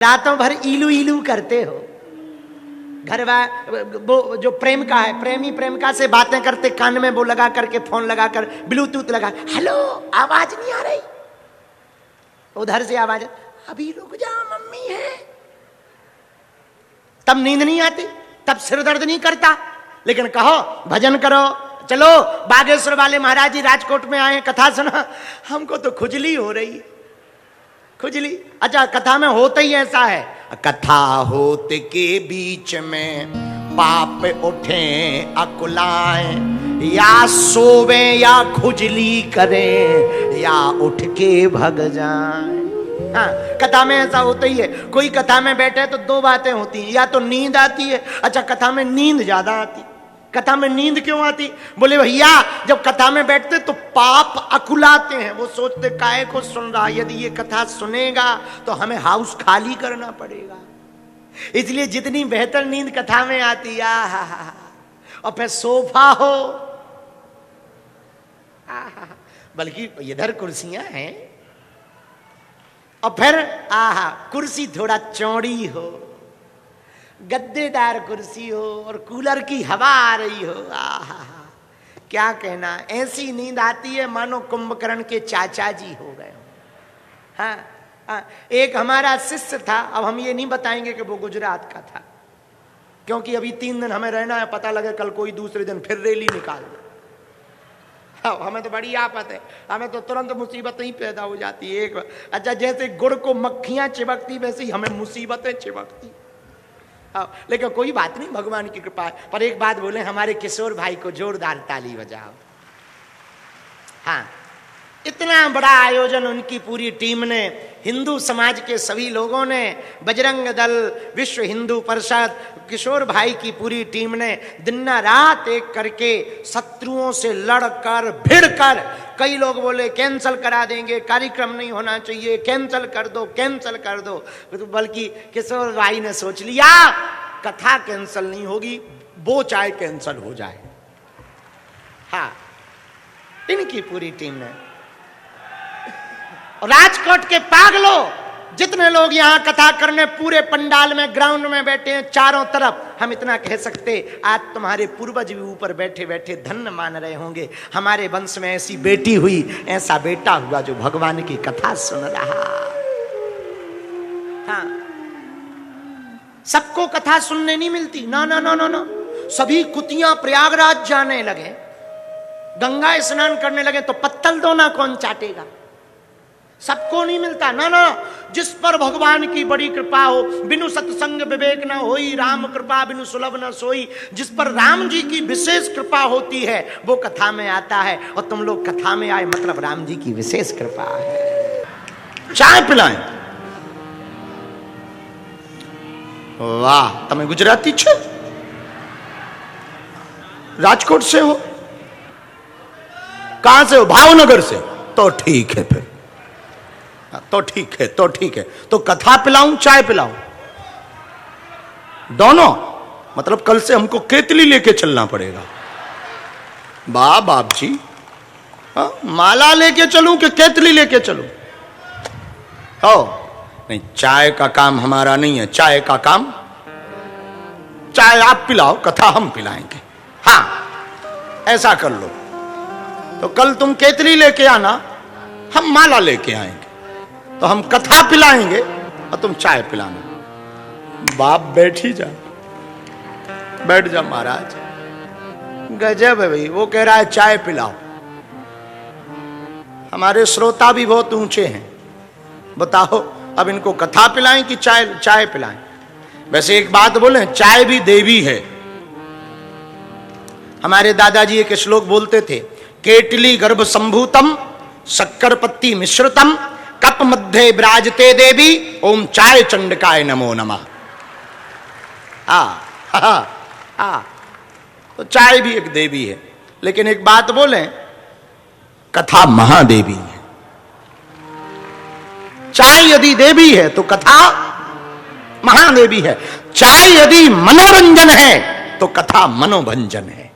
रातों भर इलू इलू करते हो। घर वो जो प्रेम का है, प्रेमी प्रेमिका से बातें करते, कान में वो लगा करके, फोन लगा कर, ब्लूटूथ लगा, हेलो आवाज नहीं आ रही, उधर से आवाज, अभी रुक जा मम्मी है। तब नींद नहीं आती, तब सिर दर्द नहीं करता, लेकिन कहो भजन करो, चलो बागेश्वर वाले महाराज जी राजकोट में आए, कथा सुना, हमको तो खुजली हो रही है, खुजली। अच्छा, कथा में होता ही ऐसा है, कथा होते के बीच में पाप उठे अकुलाएं, या सोवे या खुजली करें या उठ के भग जाएं। हाँ, कथा में ऐसा होता ही है। कोई कथा में बैठे तो दो बातें होती हैं, या तो नींद आती है। अच्छा, कथा में नींद ज्यादा आती। कथा में नींद क्यों आती? बोले भैया जब कथा में बैठते तो पाप अकुलाते हैं, वो सोचते काहे को सुन रहा, यदि ये कथा सुनेगा तो हमें हाउस खाली करना पड़ेगा, इसलिए जितनी बेहतर नींद कथा में आती है। और फिर सोफा हो, बल्कि इधर कुर्सियां हैं, और फिर कुर्सी थोड़ा चौड़ी हो, गद्देदार कुर्सी हो, और कूलर की हवा आ रही हो, क्या कहना। ऐसी नींद आती है मानो कुंभकर्ण के चाचा जी हो गए हो। हाँ, एक हमारा शिष्य था, अब हम ये नहीं बताएंगे कि वो गुजरात का था, क्योंकि अभी 3 दिन हमें रहना है, पता लगे कल कोई दूसरे दिन फिर रैली निकाल दे। हाँ, हमें तो बड़ी आफत है, हमें तो तुरंत मुसीबत ही पैदा हो जाती है। अच्छा, जैसे गुड़ को मक्खियां चिपकती, वैसे ही हमें मुसीबतें चिपकती। हाँ, लेकिन कोई बात नहीं, भगवान की कृपा है। पर एक बात बोले, हमारे किशोर भाई को जोरदार ताली बजाओ। हाँ, इतना बड़ा आयोजन उनकी पूरी टीम ने, हिंदू समाज के सभी लोगों ने, बजरंग दल, विश्व हिंदू परिषद, किशोर भाई की पूरी टीम ने दिन रात एक करके शत्रुओं से लड़कर भिड़कर, कई लोग बोले कैंसल करा देंगे, कार्यक्रम नहीं होना चाहिए, कैंसल कर दो, कैंसल कर दो, बल्कि किशोर भाई ने सोच लिया कथा कैंसल नहीं होगी, वो चाहे कैंसल हो जाए। हाँ, इनकी पूरी टीम ने। राजकोट के पागलों, जितने लोग यहां कथा करने पूरे पंडाल में, ग्राउंड में बैठे हैं चारों तरफ, हम इतना कह सकते, आज तुम्हारे पूर्वज भी ऊपर बैठे बैठे धन्य मान रहे होंगे, हमारे वंश में ऐसी बेटी हुई, ऐसा बेटा हुआ जो भगवान की कथा सुन रहा। हाँ, सबको कथा सुनने नहीं मिलती, ना ना ना ना ना। सभी कुतियां प्रयागराज जाने लगे, गंगा स्नान करने लगे, तो पत्तल दोना कौन चाटेगा? सबको नहीं मिलता, ना ना। जिस पर भगवान की बड़ी कृपा हो, बिनु सत्संग विवेक न होई, राम कृपा बिनु सुलभ न सोई, जिस पर राम जी की विशेष कृपा होती है वो कथा में आता है। और तुम लोग कथा में आए मतलब राम जी की विशेष कृपा है। चाय पिलाएं। वाह, तमें गुजराती छो, राजकोट से हो, कहां से हो? भावनगर से। तो ठीक है, फिर तो ठीक है, तो ठीक है। तो कथा पिलाऊं चाय पिलाऊं? दोनों? मतलब कल से हमको केतली लेके चलना पड़ेगा। बाप जी, माला लेके चलूं कि केतली लेके चलूं? हो नहीं, चाय का काम हमारा नहीं है। चाय का काम, चाय आप पिलाओ, कथा हम पिलाएंगे। हाँ, ऐसा कर लो। तो कल तुम केतली लेके आना, हम माला लेके आएंगे, तो हम कथा पिलाएंगे और तुम चाय पिलाना। बाप बैठी जा, बैठ जा महाराज। गजब है भाई, वो कह रहा है चाय पिलाओ। हमारे श्रोता भी बहुत ऊंचे हैं, बताओ अब इनको कथा पिलाएं कि चाय पिलाएं? वैसे एक बात बोले, चाय भी देवी है। हमारे दादाजी एक श्लोक बोलते थे, केटली गर्भ संभूतम शक्कर पत्ती मिश्रितम कप मध्य विराजते देवी ओम चाय चंडकाय नमो नमः। तो चाय भी एक देवी है, लेकिन एक बात बोले, कथा महादेवी है। चाय यदि देवी है तो कथा महादेवी है। चाय यदि मनोरंजन है तो कथा मनोभंजन है।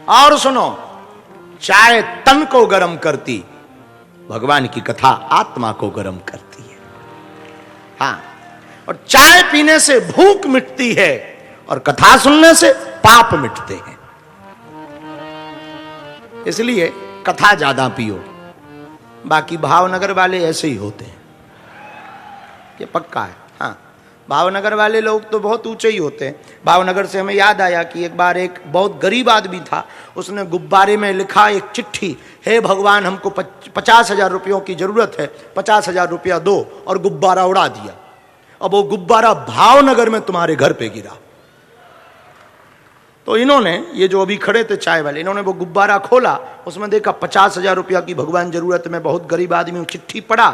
और सुनो, चाय तन को गर्म करती, भगवान की कथा आत्मा को गर्म करती है। हाँ, और चाय पीने से भूख मिटती है और कथा सुनने से पाप मिटते हैं। इसलिए कथा ज्यादा पियो। बाकी भावनगर वाले ऐसे ही होते हैं, ये पक्का है। हाँ, भावनगर वाले लोग तो बहुत ऊंचे ही होते हैं। भावनगर से हमें याद आया कि एक बार एक बहुत गरीब आदमी था, उसने गुब्बारे में लिखा एक चिट्ठी, हे भगवान हमको 50,000 रुपयों की जरूरत है, 50,000 रुपया दो, और गुब्बारा उड़ा दिया। अब वो गुब्बारा भावनगर में तुम्हारे घर पे गिरा। तो इन्होंने, ये जो अभी खड़े थे चाय वाले, इन्होंने वो गुब्बारा खोला, उसमें देखा 50,000 रुपया की भगवान जरूरत में, बहुत गरीब आदमी, चिट्ठी पढ़ा।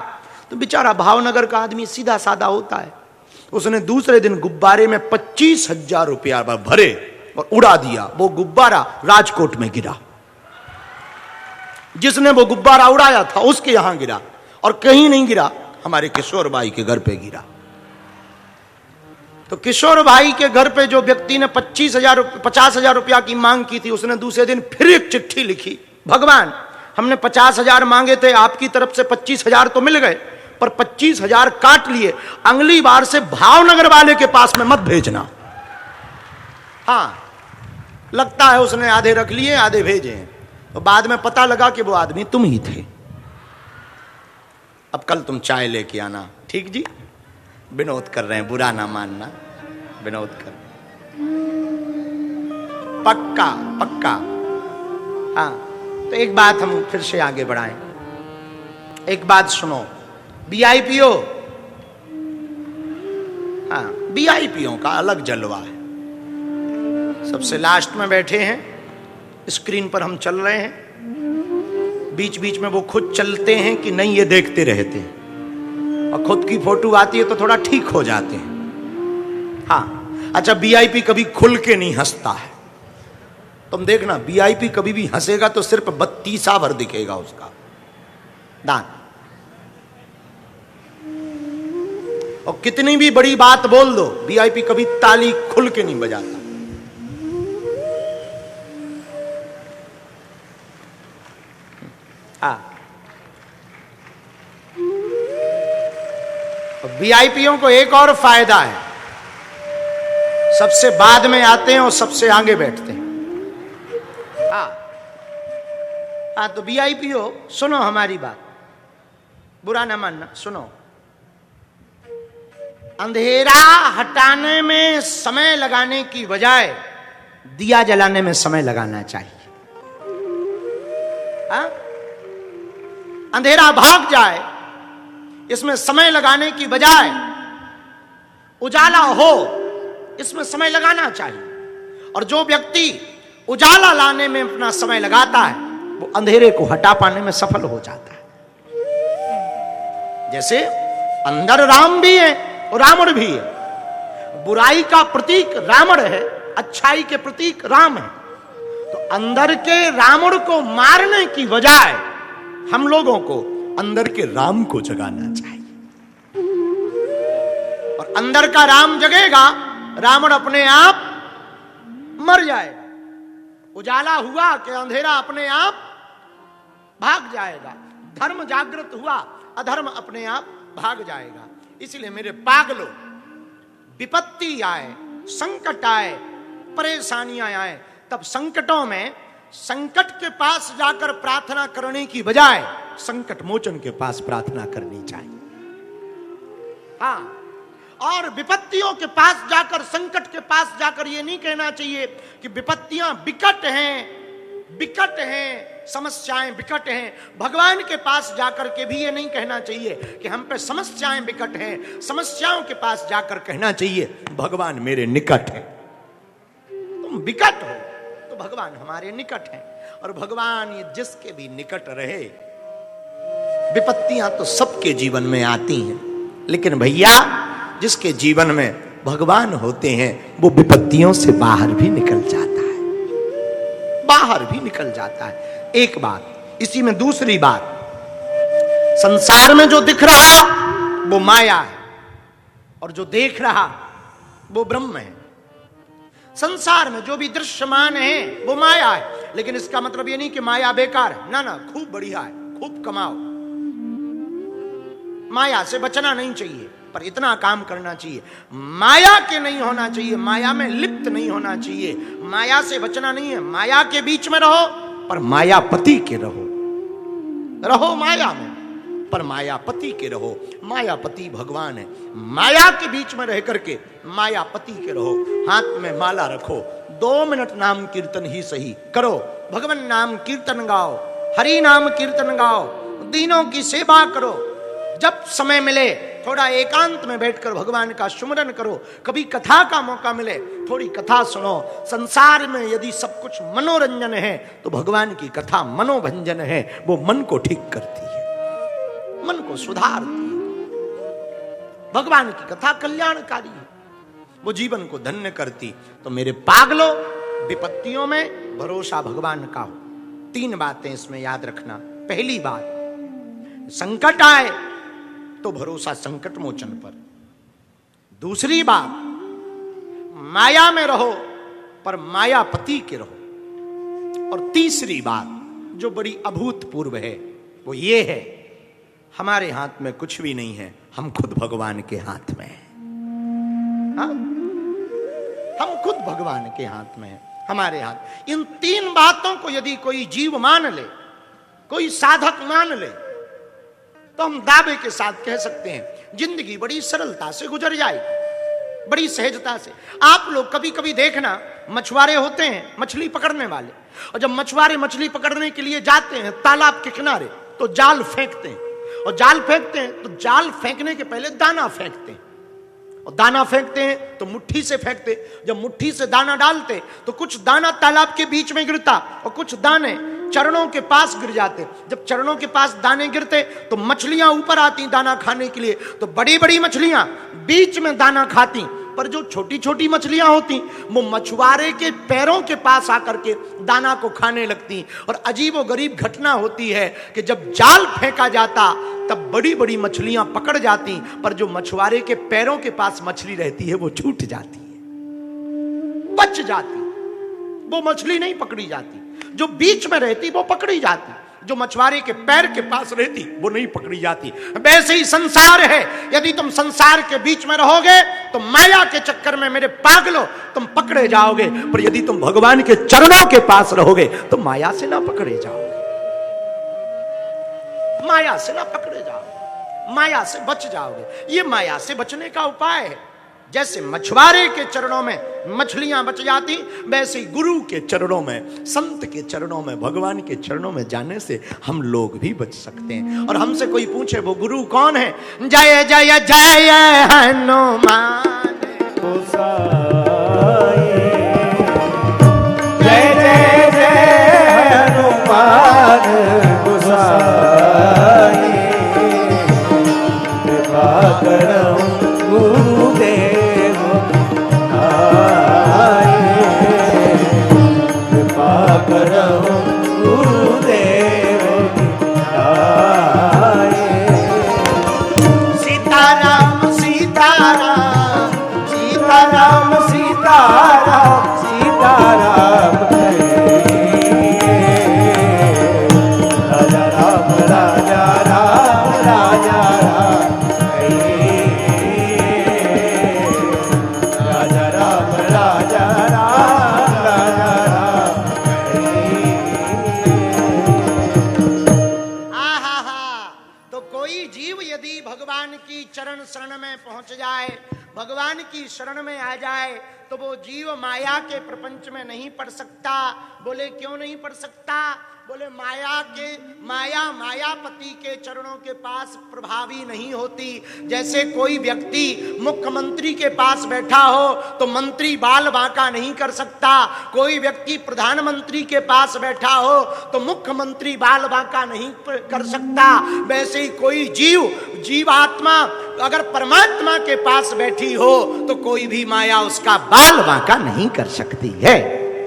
तो बेचारा भावनगर का आदमी सीधा साधा होता है, उसने दूसरे दिन गुब्बारे में 25,000 रुपया भरे और उड़ा दिया। वो गुब्बारा राजकोट में गिरा। जिसने वो गुब्बारा उड़ाया था उसके यहां गिरा, और कहीं नहीं गिरा, हमारे किशोर भाई के घर पे गिरा। तो किशोर भाई के घर पे जो व्यक्ति ने 50,000 रुपया की मांग की थी, उसने दूसरे दिन फिर एक चिट्ठी लिखी, भगवान हमने 50,000 मांगे थे, आपकी तरफ से 25,000 तो मिल गए, पर 25,000 काट लिए, अगली बार से भावनगर वाले के पास में मत भेजना। हाँ, लगता है उसने आधे रख लिए, आधे भेजे हैं। तो बाद में पता लगा कि वो आदमी तुम ही थे। अब कल तुम चाय लेके आना, ठीक जी? विनोद कर रहे हैं, बुरा ना मानना, विनोद कर, पक्का पक्का। हाँ, तो एक बात हम फिर से आगे बढ़ाएं। एक बात सुनो, वीआईपीओ, हाँ, वीआईपीओ का अलग जलवा है। सबसे लास्ट में बैठे हैं, स्क्रीन पर हम चल रहे हैं, बीच बीच में वो खुद चलते हैं कि नहीं ये देखते रहते हैं, और खुद की फोटो आती है तो थोड़ा ठीक हो जाते हैं। हाँ, अच्छा, वीआईपी कभी खुल के नहीं हंसता है। तुम देखना, वीआईपी कभी भी हंसेगा तो सिर्फ 32 भर दिखेगा उसका दांत, और कितनी भी बड़ी बात बोल दो, वीआईपी कभी ताली खुल के नहीं बजाता। हाँ, वीआईपीओ को एक और फायदा है, सबसे बाद में आते हैं और सबसे आगे बैठते हैं। हाँ, तो वीआईपीओ सुनो हमारी बात, बुरा ना मानना, सुनो। अंधेरा हटाने में समय लगाने की बजाय दिया जलाने में समय लगाना चाहिए। हाँ? अंधेरा भाग जाए, इसमें समय लगाने की बजाय उजाला हो, इसमें समय लगाना चाहिए। और जो व्यक्ति उजाला लाने में अपना समय लगाता है, वो अंधेरे को हटा पाने में सफल हो जाता है। जैसे अंदर राम भी है और रावण भी है। बुराई का प्रतीक रावण है, अच्छाई के प्रतीक राम है। तो अंदर के रावण को मारने की बजाय हम लोगों को अंदर के राम को जगाना चाहिए। और अंदर का राम जगेगा, रावण अपने आप मर जाएगा। उजाला हुआ कि अंधेरा अपने आप भाग जाएगा। धर्म जागृत हुआ, अधर्म अपने आप भाग जाएगा। इसलिए मेरे पागलों, विपत्ति आए, संकट आए, परेशानियां आए, तब संकटों में संकट के पास जाकर प्रार्थना करने की बजाय संकट मोचन के पास प्रार्थना करनी चाहिए। हाँ, और विपत्तियों के पास जाकर, संकट के पास जाकर ये नहीं कहना चाहिए कि विपत्तियां विकट हैं, समस्याएं विकट हैं। भगवान के पास जाकर के भी ये नहीं कहना चाहिए कि हम पे समस्याएं विकट हैं। समस्याओं के पास जाकर कहना चाहिए भगवान मेरे निकट है। तुम विकट हो तो भगवान हमारे निकट है। और भगवान ये जिसके भी निकट रहे, विपत्तियां तो सबके जीवन में आती हैं, लेकिन भैया जिसके जीवन में भगवान होते हैं वो विपत्तियों से बाहर भी निकल जाता है, बाहर भी निकल जाता है। एक बात, इसी में दूसरी बात, संसार में जो दिख रहा वो माया है और जो देख रहा वो ब्रह्म है। संसार में जो भी दृश्यमान है वो माया है, लेकिन इसका मतलब ये नहीं कि माया बेकार है। ना ना, खूब बढ़िया है, खूब कमाओ, माया से बचना नहीं चाहिए। पर इतना काम करना चाहिए, माया के नहीं होना चाहिए, माया में लिप्त नहीं होना चाहिए, माया से बचना नहीं है। माया के बीच में रहो पर मायापति के रहो, रहो माया में पर मायापति के रहो। मायापति भगवान है, माया के बीच में रह करके मायापति के रहो। हाथ में माला रखो, 2 मिनट नाम कीर्तन ही सही करो, भगवान नाम कीर्तन गाओ, हरि नाम कीर्तन गाओ, दीनों की सेवा करो। जब समय मिले थोड़ा एकांत में बैठकर भगवान का सुमरन करो, कभी कथा का मौका मिले थोड़ी कथा सुनो। संसार में यदि सब कुछ मनोरंजन है तो भगवान की कथा मनोभंजन है, वो मन को ठीक करती है, मन को सुधारती है। भगवान की कथा कल्याणकारी है, वो जीवन को धन्य करती। तो मेरे पागलों, विपत्तियों में भरोसा भगवान का हो। 3 बातें इसमें याद रखना। पहली बात, संकट आए तो भरोसा संकट मोचन पर। दूसरी बात, माया में रहो पर मायापति के रहो। और तीसरी बात जो बड़ी अभूतपूर्व है वो ये है, हमारे हाथ में कुछ भी नहीं है, हम खुद भगवान के हाथ में हैं। हाँ? हम खुद भगवान के हाथ में हैं, हमारे हाथ। इन 3 बातों को यदि कोई जीव मान ले, कोई साधक मान ले, तो हम दावे के साथ कह सकते हैं जिंदगी बड़ी सरलता से गुजर जाएगी, बड़ी सहजता से। आप लोग कभी कभी देखना, मछुआरे होते हैं, मछली पकड़ने वाले, और जब मछुआरे मछली पकड़ने के लिए जाते हैं तालाब के किनारे तो जाल फेंकते हैं, और जाल फेंकते हैं तो जाल फेंकने के पहले दाना फेंकते हैं, और दाना फेंकते हैं तो मुट्ठी से फेंकते। जब मुट्ठी से दाना डालते तो कुछ दाना तालाब के बीच में गिरता और कुछ दाने चरणों के पास गिर जाते। जब चरणों के पास दाने गिरते तो मछलियां ऊपर आती दाना खाने के लिए, तो बड़ी बड़ी मछलियां बीच में दाना खाती, पर जो छोटी छोटी मछलियां होती वो मछुआरे के पैरों के पास आकर के दाना को खाने लगती। और अजीबोगरीब घटना होती है कि जब जाल फेंका जाता तब बड़ी बड़ी मछलियां पकड़ जाती, पर जो मछुआरे के पैरों के पास मछली रहती है वो छूट जाती है, बच जाती, वो मछली नहीं पकड़ी जाती। जो बीच में रहती वो पकड़ी जाती, जो मछुआरे के पैर के पास रहती वो नहीं पकड़ी जाती। वैसे ही संसार है, यदि तुम संसार के बीच में रहोगे तो माया के चक्कर में मेरे पागलो तुम पकड़े जाओगे, पर यदि तुम भगवान के चरणों के पास रहोगे तो माया से ना पकड़े जाओगे, माया से ना पकड़े जाओगे, माया से बच जाओगे। ये माया से बचने का उपाय है। जैसे मछुआरे के चरणों में मछलियां बच जाती, वैसे गुरु के चरणों में, संत के चरणों में, भगवान के चरणों में जाने से हम लोग भी बच सकते हैं। और हमसे कोई पूछे वो गुरु कौन है, जय जय जय हनुमान गोसाई, जय जय जय हनुमान गोसाई, कृपा करो गुरुदेव भगवान की शरण में आ जाए तो वो जीव माया के प्रपंच में नहीं पड़ सकता। बोले क्यों नहीं पड़ सकता? बोले मायापति के चरणों के पास प्रभावी नहीं होती। जैसे कोई व्यक्ति मुख्यमंत्री के पास बैठा हो तो मंत्री बाल बांका नहीं कर सकता, कोई व्यक्ति प्रधानमंत्री के पास बैठा हो तो मुख्यमंत्री बाल बांका नहीं कर सकता। वैसे ही कोई जीवात्मा अगर परमात्मा के पास बैठी हो तो कोई भी माया उसका बाल बांका नहीं कर सकती है।